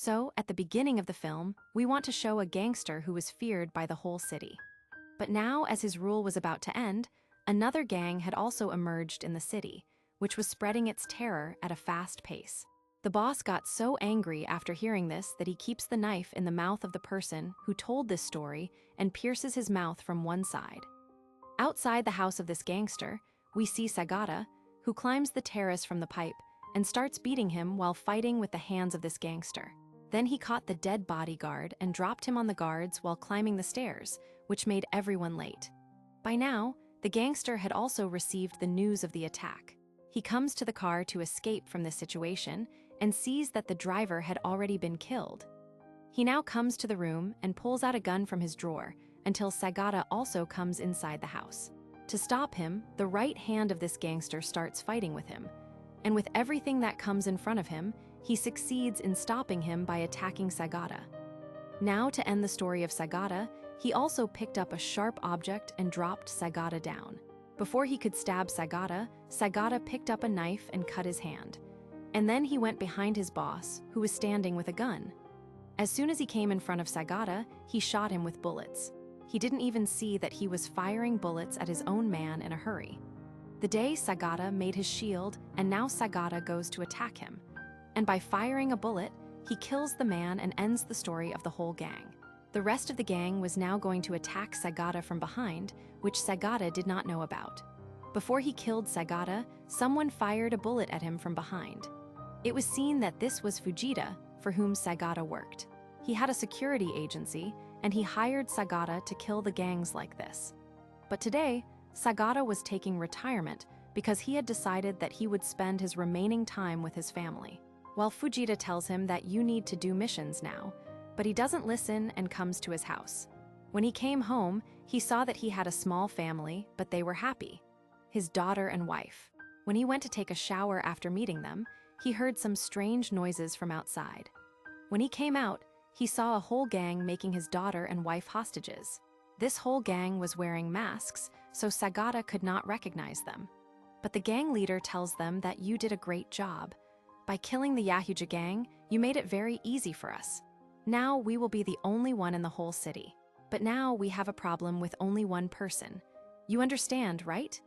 So, at the beginning of the film, we want to show a gangster who was feared by the whole city. But now, as his rule was about to end, another gang had also emerged in the city, which was spreading its terror at a fast pace. The boss got so angry after hearing this that he keeps the knife in the mouth of the person who told this story and pierces his mouth from one side. Outside the house of this gangster, we see Sagata, who climbs the terrace from the pipe and starts beating him while fighting with the hands of this gangster. Then he caught the dead bodyguard and dropped him on the guards while climbing the stairs, which made everyone late. By now, the gangster had also received the news of the attack. He comes to the car to escape from this situation and sees that the driver had already been killed. He now comes to the room and pulls out a gun from his drawer until Sagata also comes inside the house. To stop him, the right hand of this gangster starts fighting with him, and with everything that comes in front of him, he succeeds in stopping him by attacking Sagata. Now, to end the story of Sagata, he also picked up a sharp object and dropped Sagata down. Before he could stab Sagata, Sagata picked up a knife and cut his hand. And then he went behind his boss, who was standing with a gun. As soon as he came in front of Sagata, he shot him with bullets. He didn't even see that he was firing bullets at his own man in a hurry. The day Sagata made his shield, and now Sagata goes to attack him. And by firing a bullet, he kills the man and ends the story of the whole gang. The rest of the gang was now going to attack Sagata from behind, which Sagata did not know about. Before he killed Sagata, someone fired a bullet at him from behind. It was seen that this was Fujita, for whom Sagata worked. He had a security agency, and he hired Sagata to kill the gangs like this. But today, Sagata was taking retirement because he had decided that he would spend his remaining time with his family. While Fujita tells him that you need to do missions now, but he doesn't listen and comes to his house. When he came home, he saw that he had a small family, but they were happy. His daughter and wife. When he went to take a shower after meeting them, he heard some strange noises from outside. When he came out, he saw a whole gang making his daughter and wife hostages. This whole gang was wearing masks, so Sagata could not recognize them. But the gang leader tells them that you did a great job. By killing the Yahuja gang, you made it very easy for us. Now we will be the only one in the whole city. But now we have a problem with only one person. You understand, right?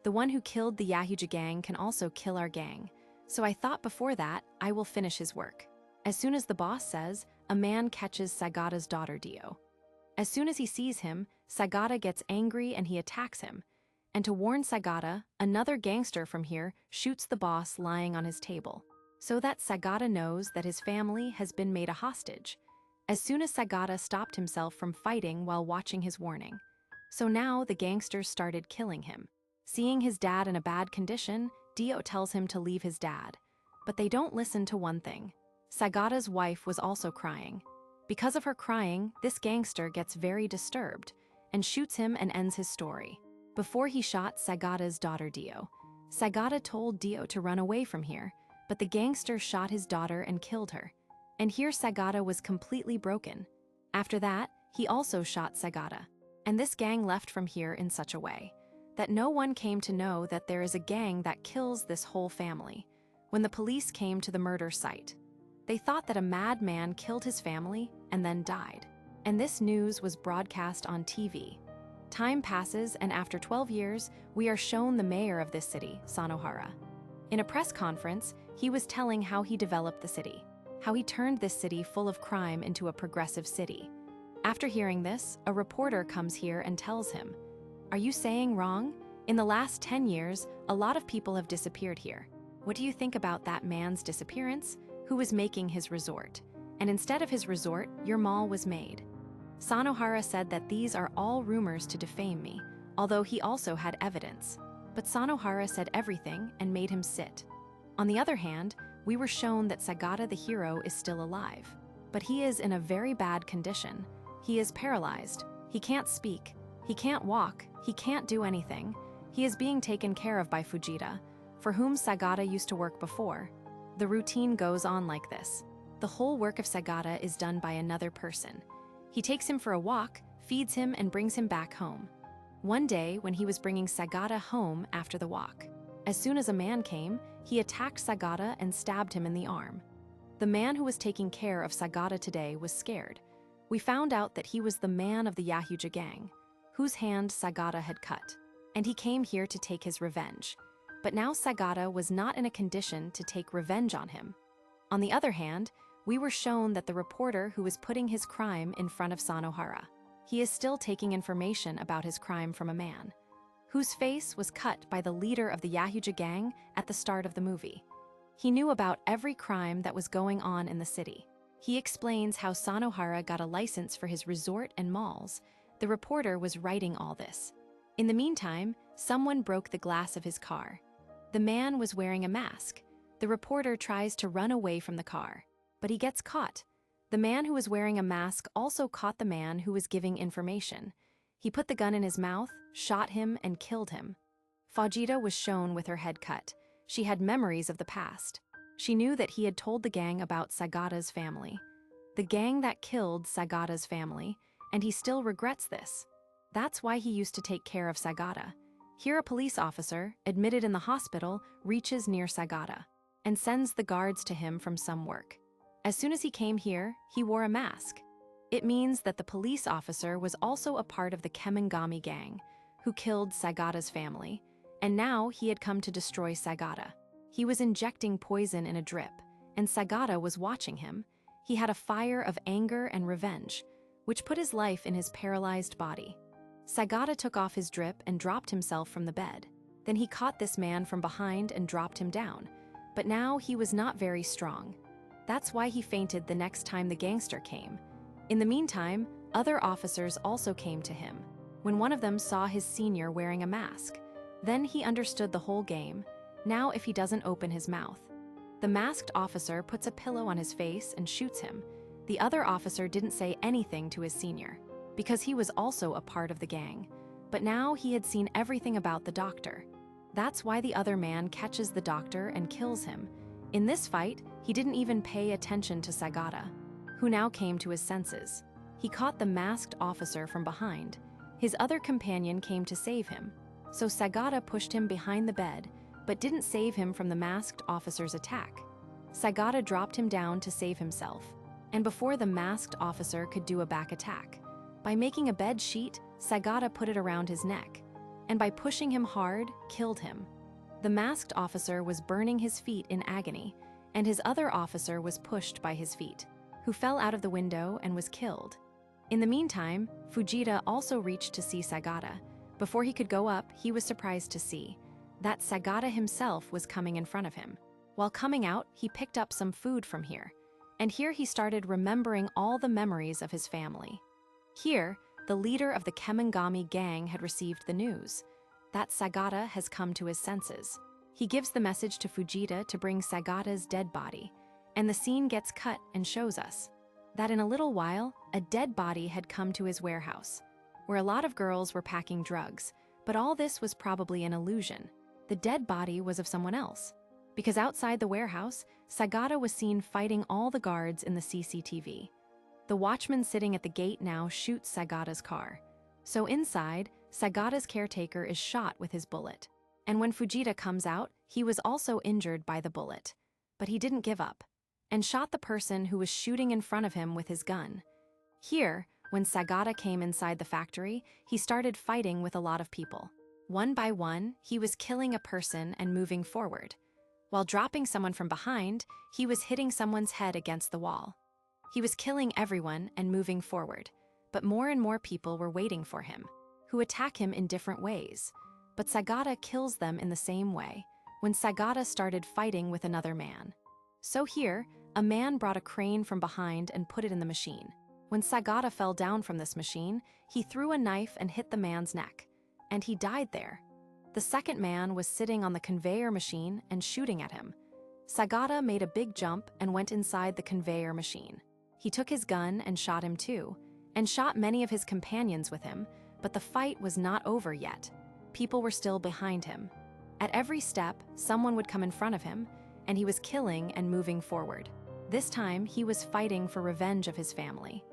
The one who killed the Yahuja gang can also kill our gang. So I thought before that, I will finish his work. As soon as the boss says, a man catches Sagata's daughter Dio. As soon as he sees him, Sagata gets angry and he attacks him. And to warn Sagata, another gangster from here shoots the boss lying on his table, so that Sagata knows that his family has been made a hostage. As soon as Sagata stopped himself from fighting while watching his warning. So now the gangsters started killing him. Seeing his dad in a bad condition, Dio tells him to leave his dad. But they don't listen to one thing. Sagata's wife was also crying. Because of her crying, this gangster gets very disturbed and shoots him and ends his story. Before he shot Sagata's daughter Dio, Sagata told Dio to run away from here, but the gangster shot his daughter and killed her. And here Sagata was completely broken. After that, he also shot Sagata. And this gang left from here in such a way that no one came to know that there is a gang that kills this whole family. When the police came to the murder site, they thought that a madman killed his family and then died. And this news was broadcast on TV. Time passes, and after 12 years, we are shown the mayor of this city, Sanohara. In a press conference, he was telling how he developed the city, how he turned this city full of crime into a progressive city. After hearing this, a reporter comes here and tells him, "Are you saying wrong? In the last 10 years, a lot of people have disappeared here. What do you think about that man's disappearance, who was making his resort? And instead of his resort, your mall was made." Sanohara said that these are all rumors to defame me, although he also had evidence. But Sanohara said everything and made him sit. On the other hand, we were shown that Sagata the hero is still alive. But he is in a very bad condition. He is paralyzed. He can't speak. He can't walk. He can't do anything. He is being taken care of by Fujita, for whom Sagata used to work before. The routine goes on like this. The whole work of Sagata is done by another person. He takes him for a walk, feeds him, and brings him back home. One day, when he was bringing Sagata home after the walk, as soon as a man came, he attacked Sagata and stabbed him in the arm. The man who was taking care of Sagata today was scared. We found out that he was the man of the Yahuja gang, whose hand Sagata had cut, and he came here to take his revenge. But now Sagata was not in a condition to take revenge on him. On the other hand, we were shown that the reporter who was putting his crime in front of Sanohara, he is still taking information about his crime from a man, whose face was cut by the leader of the Yahuja gang at the start of the movie. He knew about every crime that was going on in the city. He explains how Sanohara got a license for his resort and malls. The reporter was writing all this. In the meantime, someone broke the glass of his car. The man was wearing a mask. The reporter tries to run away from the car, but he gets caught. The man who was wearing a mask also caught the man who was giving information. He put the gun in his mouth, shot him, and killed him. Fujita was shown with her head cut. She had memories of the past. She knew that he had told the gang about Sagata's family. The gang that killed Sagata's family, and he still regrets this. That's why he used to take care of Sagata. Here a police officer, admitted in the hospital, reaches near Sagata and sends the guards to him from some work. As soon as he came here, he wore a mask. It means that the police officer was also a part of the Kemengami gang, who killed Sagata's family, and now he had come to destroy Sagata. He was injecting poison in a drip, and Sagata was watching him. He had a fire of anger and revenge, which put his life in his paralyzed body. Sagata took off his drip and dropped himself from the bed. Then he caught this man from behind and dropped him down. But now he was not very strong. That's why he fainted the next time the gangster came. In the meantime, other officers also came to him, when one of them saw his senior wearing a mask. Then he understood the whole game. Now if he doesn't open his mouth. The masked officer puts a pillow on his face and shoots him. The other officer didn't say anything to his senior, because he was also a part of the gang. But now he had seen everything about the doctor. That's why the other man catches the doctor and kills him. In this fight, he didn't even pay attention to Sagata, who now came to his senses. He caught the masked officer from behind. His other companion came to save him. So Sagata pushed him behind the bed, but didn't save him from the masked officer's attack. Sagata dropped him down to save himself, and before the masked officer could do a back attack. By making a bed sheet, Sagata put it around his neck, and by pushing him hard, killed him. The masked officer was burning his feet in agony, and his other officer was pushed by his feet, who fell out of the window and was killed. In the meantime, Fujita also reached to see Sagata. Before he could go up, he was surprised to see that Sagata himself was coming in front of him. While coming out, he picked up some food from here, and here he started remembering all the memories of his family. Here, the leader of the Kemengami gang had received the news that Sagata has come to his senses. He gives the message to Fujita to bring Sagata's dead body, and the scene gets cut and shows us that in a little while, a dead body had come to his warehouse, where a lot of girls were packing drugs, but all this was probably an illusion. The dead body was of someone else, because outside the warehouse, Sagata was seen fighting all the guards in the CCTV. The watchman sitting at the gate now shoots Sagata's car. So inside, Sagata's caretaker is shot with his bullet. And when Fujita comes out, he was also injured by the bullet. But he didn't give up, and shot the person who was shooting in front of him with his gun. Here, when Sagata came inside the factory, he started fighting with a lot of people. One by one, he was killing a person and moving forward. While dropping someone from behind, he was hitting someone's head against the wall. He was killing everyone and moving forward, but more and more people were waiting for him, who attack him in different ways. But Sagata kills them in the same way, when Sagata started fighting with another man. So here, a man brought a crane from behind and put it in the machine. When Sagata fell down from this machine, he threw a knife and hit the man's neck, and he died there. The second man was sitting on the conveyor machine and shooting at him. Sagata made a big jump and went inside the conveyor machine. He took his gun and shot him too, and shot many of his companions with him, but the fight was not over yet. People were still behind him. At every step, someone would come in front of him, and he was killing and moving forward. This time, he was fighting for revenge of his family.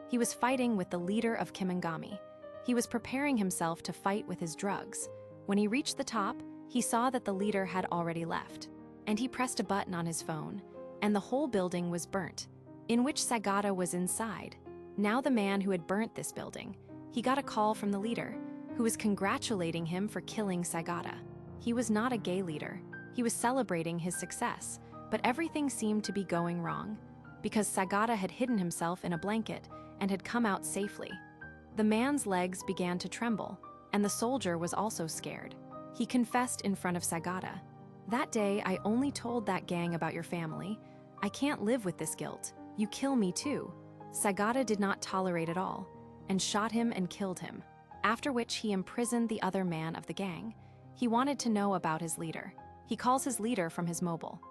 He was fighting with the leader of Kemengami. He was preparing himself to fight with his drugs. When he reached the top, he saw that the leader had already left, and he pressed a button on his phone, and the whole building was burnt, in which Sagata was inside. Now the man who had burnt this building, he got a call from the leader, who was congratulating him for killing Sagata. He was not a gay leader. He was celebrating his success, but everything seemed to be going wrong, because Sagata had hidden himself in a blanket and had come out safely. The man's legs began to tremble, and the soldier was also scared. He confessed in front of Sagata. "That day, I only told that gang about your family. I can't live with this guilt. You kill me too." Sagata did not tolerate it all, and shot him and killed him, after which he imprisoned the other man of the gang. He wanted to know about his leader. He calls his leader from his mobile.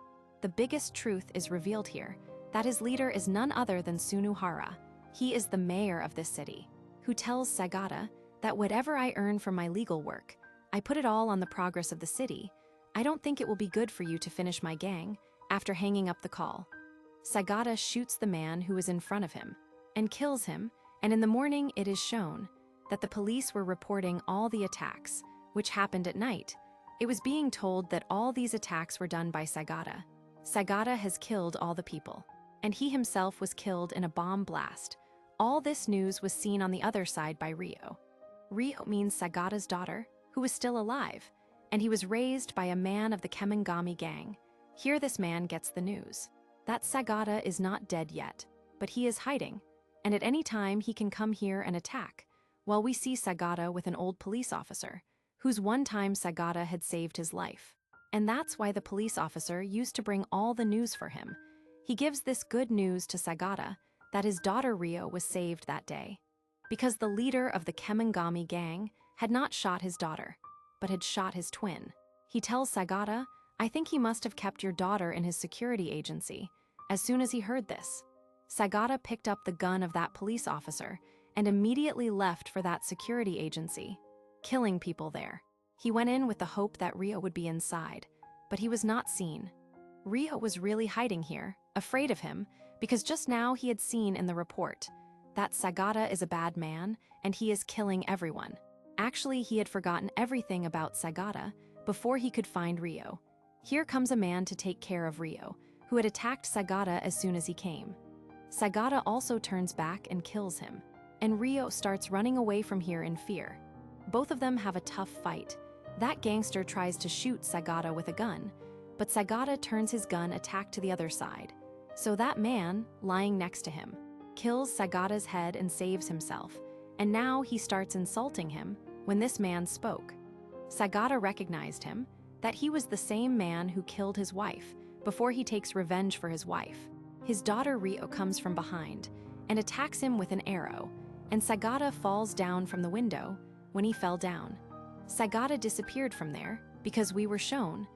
The biggest truth is revealed here, that his leader is none other than Sunohara. He is the mayor of this city, who tells Sagata that whatever I earn from my legal work, I put it all on the progress of the city. I don't think it will be good for you to finish my gang, after hanging up the call. Sagata shoots the man who is in front of him, and kills him, and in the morning it is shown that the police were reporting all the attacks, which happened at night. It was being told that all these attacks were done by Sagata. Sagata has killed all the people, and he himself was killed in a bomb blast. All this news was seen on the other side by Rio. Rio means Sagata's daughter, who was still alive, and he was raised by a man of the Kemengami gang. Here this man gets the news that Sagata is not dead yet, but he is hiding, and at any time he can come here and attack, while we see Sagata with an old police officer, whose one time Sagata had saved his life. And that's why the police officer used to bring all the news for him. He gives this good news to Sagata that his daughter Rio was saved that day, because the leader of the Kemengami gang had not shot his daughter, but had shot his twin. He tells Sagata, "I think he must have kept your daughter in his security agency." As soon as he heard this, Sagata picked up the gun of that police officer and immediately left for that security agency, killing people there. He went in with the hope that Rio would be inside, but he was not seen. Rio was really hiding here, afraid of him, because just now he had seen in the report that Sagata is a bad man and he is killing everyone. Actually, he had forgotten everything about Sagata before he could find Rio. Here comes a man to take care of Rio, who had attacked Sagata as soon as he came. Sagata also turns back and kills him, and Rio starts running away from here in fear. Both of them have a tough fight. That gangster tries to shoot Sagata with a gun, but Sagata turns his gun attack to the other side. So that man, lying next to him, kills Sagata's head and saves himself, and now he starts insulting him when this man spoke. Sagata recognized him, that he was the same man who killed his wife before he takes revenge for his wife. His daughter Rio comes from behind and attacks him with an arrow, and Sagata falls down from the window. When he fell down, Sagata disappeared from there because we were shown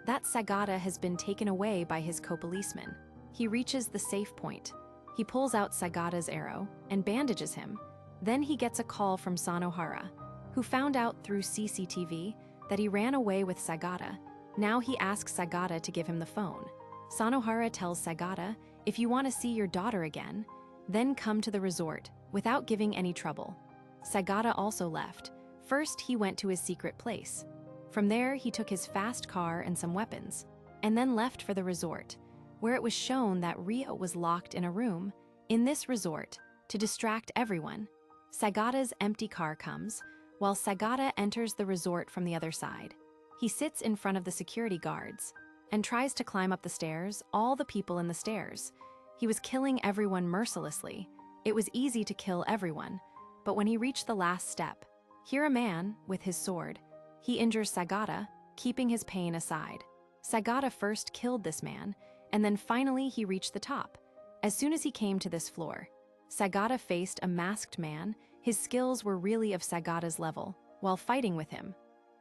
that Sagata has been taken away by his co-policeman. He reaches the safe point. He pulls out Sagata's arrow and bandages him. Then he gets a call from Sunohara, who found out through CCTV that he ran away with Sagata. Now he asks Sagata to give him the phone. Sunohara tells Sagata, "If you want to see your daughter again, then come to the resort without giving any trouble." Sagata also left. First, he went to his secret place. From there, he took his fast car and some weapons, and then left for the resort, where it was shown that Rio was locked in a room in this resort to distract everyone. Sagata's empty car comes, while Sagata enters the resort from the other side. He sits in front of the security guards and tries to climb up the stairs, all the people in the stairs. He was killing everyone mercilessly. It was easy to kill everyone, but when he reached the last step, here a man with his sword. He injures Sagata, keeping his pain aside. Sagata first killed this man, and then finally he reached the top. As soon as he came to this floor, Sagata faced a masked man. His skills were really of Sagata's level. While fighting with him,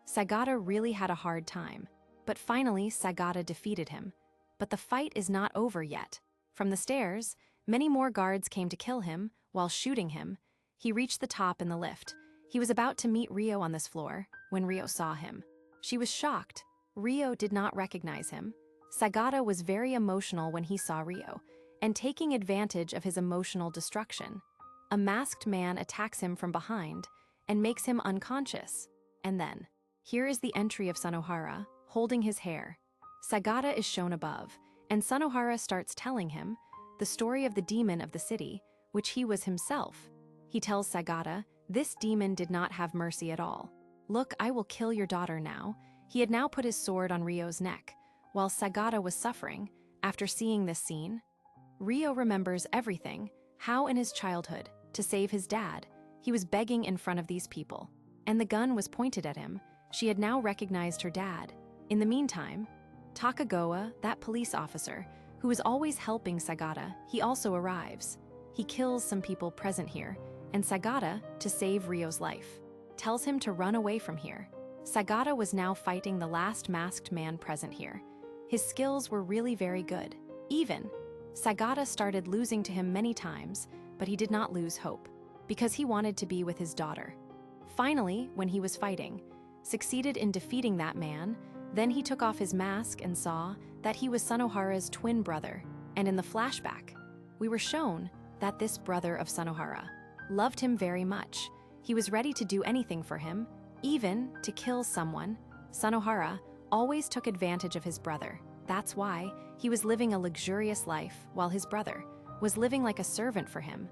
Sagata really had a hard time, but finally Sagata defeated him. But the fight is not over yet. From the stairs, many more guards came to kill him while shooting him. He reached the top in the lift. He was about to meet Rio on this floor when Rio saw him. She was shocked. Rio did not recognize him. Sagata was very emotional when he saw Rio, and taking advantage of his emotional destruction, a masked man attacks him from behind and makes him unconscious. And then, here is the entry of Sunohara, holding his hair. Sagata is shown above, And Sunohara starts telling him the story of the demon of the city, which he was himself. He tells Sagata, this demon did not have mercy at all. Look, I will kill your daughter now. He had now put his sword on Ryo's neck, while Sagata was suffering. After seeing this scene, Ryo remembers everything, how in his childhood, to save his dad, he was begging in front of these people. And the gun was pointed at him. She had now recognized her dad. In the meantime, Takagawa, that police officer, who is always helping Sagata, he also arrives. He kills some people present here, and Sagata, to save Ryo's life, tells him to run away from here. Sagata was now fighting the last masked man present here. His skills were really very good. Even, Sagata started losing to him many times, but he did not lose hope, because he wanted to be with his daughter. Finally, when he was fighting, succeeded in defeating that man, then he took off his mask and saw that he was Sunohara's twin brother, and in the flashback, we were shown that this brother of Sunohara loved him very much. He was ready to do anything for him, even to kill someone. Sunohara always took advantage of his brother. That's why he was living a luxurious life while his brother was living like a servant for him.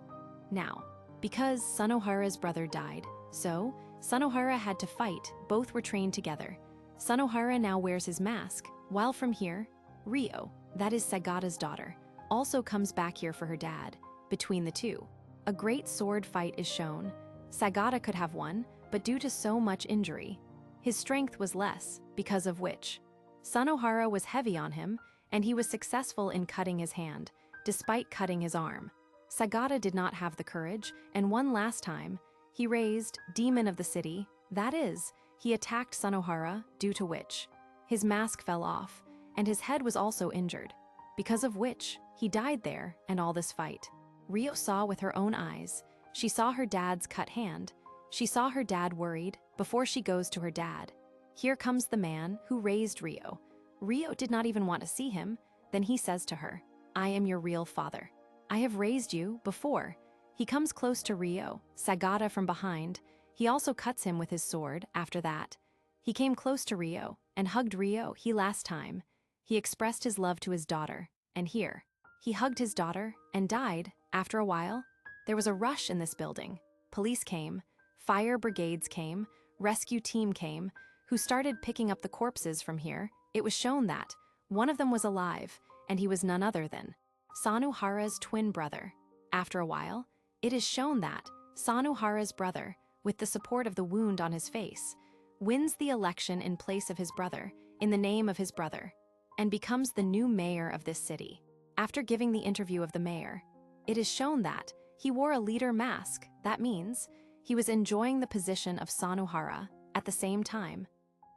Now, because Sunohara's brother died, so Sunohara had to fight. Both were trained together. Sunohara now wears his mask, while from here, Ryo, that is Sagata's daughter, also comes back here for her dad. Between the two, a great sword fight is shown. Sagata could have won, but due to so much injury, his strength was less, because of which Sunohara was heavy on him, and he was successful in cutting his hand, despite cutting his arm. Sagata did not have the courage, and one last time, he raised Demon of the City, that is, he attacked Sunohara, due to which his mask fell off, and his head was also injured, because of which he died there and all this fight. Ryo saw with her own eyes. She saw her dad's cut hand. She saw her dad worried before she goes to her dad. Here comes the man who raised Ryo. Ryo did not even want to see him. Then he says to her, I am your real father. I have raised you before. He comes close to Ryo, Sagata from behind. He also cuts him with his sword. After that, he came close to Ryo and hugged Ryo. Last time, he expressed his love to his daughter, and here, he hugged his daughter and died. After a while, there was a rush in this building. Police came, fire brigades came, rescue team came, who started picking up the corpses from here. It was shown that one of them was alive, and he was none other than Sunohara's twin brother. After a while, it is shown that Sunohara's brother, with the support of the wound on his face, wins the election in place of his brother, in the name of his brother, and becomes the new mayor of this city. After giving the interview of the mayor, it is shown that he wore a leader mask. That means he was enjoying the position of Sunohara. At the same time,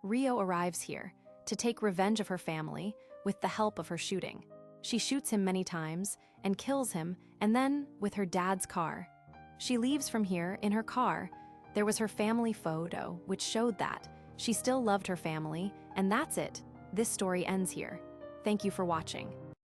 Ryo arrives here to take revenge of her family with the help of her shooting. She shoots him many times and kills him, and then, with her dad's car, she leaves from here in her car. There was her family photo, which showed that she still loved her family, and that's it. This story ends here. Thank you for watching.